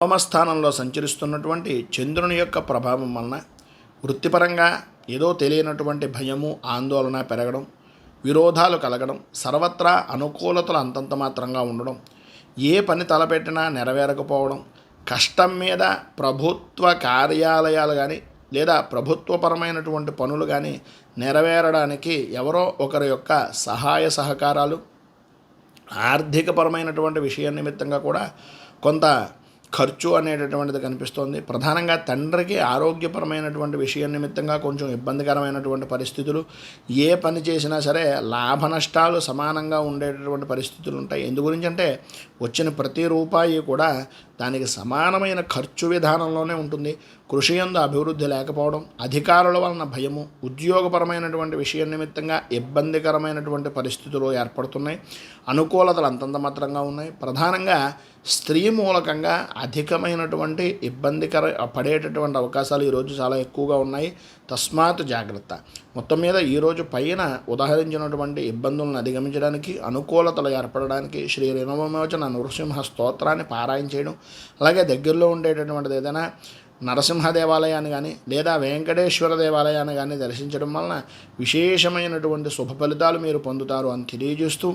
నవమస్థానంలో సంచరిస్తున్నటువంటి చంద్రుని యొక్క ప్రభావం వలన వృత్తిపరంగా ఏదో తెలియనటువంటి భయము ఆందోళన పెరగడం, విరోధాలు కలగడం, సర్వత్రా అనుకూలతలు అంతంత మాత్రంగా ఉండడం, ఏ పని తలపెట్టినా నెరవేరకపోవడం, కష్టం మీద ప్రభుత్వ కార్యాలయాలు కానీ లేదా ప్రభుత్వపరమైనటువంటి పనులు కానీ నెరవేరడానికి ఎవరో ఒకరి యొక్క సహాయ సహకారాలు, ఆర్థికపరమైనటువంటి విషయం నిమిత్తంగా కూడా కొంత ఖర్చు అనేటటువంటిది కనిపిస్తోంది. ప్రధానంగా తండ్రికి ఆరోగ్యపరమైనటువంటి విషయం నిమిత్తంగా కొంచెం ఇబ్బందికరమైనటువంటి పరిస్థితులు, ఏ పని చేసినా సరే లాభ నష్టాలు సమానంగా ఉండేటటువంటి పరిస్థితులు ఉంటాయి. ఎందు గురించి అంటే వచ్చిన ప్రతి రూపాయి కూడా దానికి సమానమైన ఖర్చు విధానంలోనే ఉంటుంది. కృషి యందు అభివృద్ధి లేకపోవడం, అధికారుల వలన భయము, ఉద్యోగపరమైనటువంటి విషయం నిమిత్తంగా ఇబ్బందికరమైనటువంటి పరిస్థితులు ఏర్పడుతున్నాయి. అనుకూలతలు అంతంత మాత్రంగా ఉన్నాయి. ప్రధానంగా స్త్రీ మూలకంగా అధికమైనటువంటి ఇబ్బందికర పడేటటువంటి అవకాశాలు ఈరోజు చాలా ఎక్కువగా ఉన్నాయి. తస్మాత్ జాగ్రత్త. మొత్తం మీద ఈరోజు పైన ఉదాహరించినటువంటి ఇబ్బందులను అధిగమించడానికి, అనుకూలతలు ఏర్పడడానికి శ్రీ రిణవమోచన నృసింహ స్తోత్రాన్ని పారాయణ చేయడం, అలాగే దగ్గరలో ఉండేటటువంటిది ఏదైనా నరసింహ దేవాలయాన్ని కానీ లేదా వెంకటేశ్వర దేవాలయాన్ని కానీ దర్శించడం వలన విశేషమైనటువంటి శుభ ఫలితాలు మీరు పొందుతారు అని తెలియజేస్తూ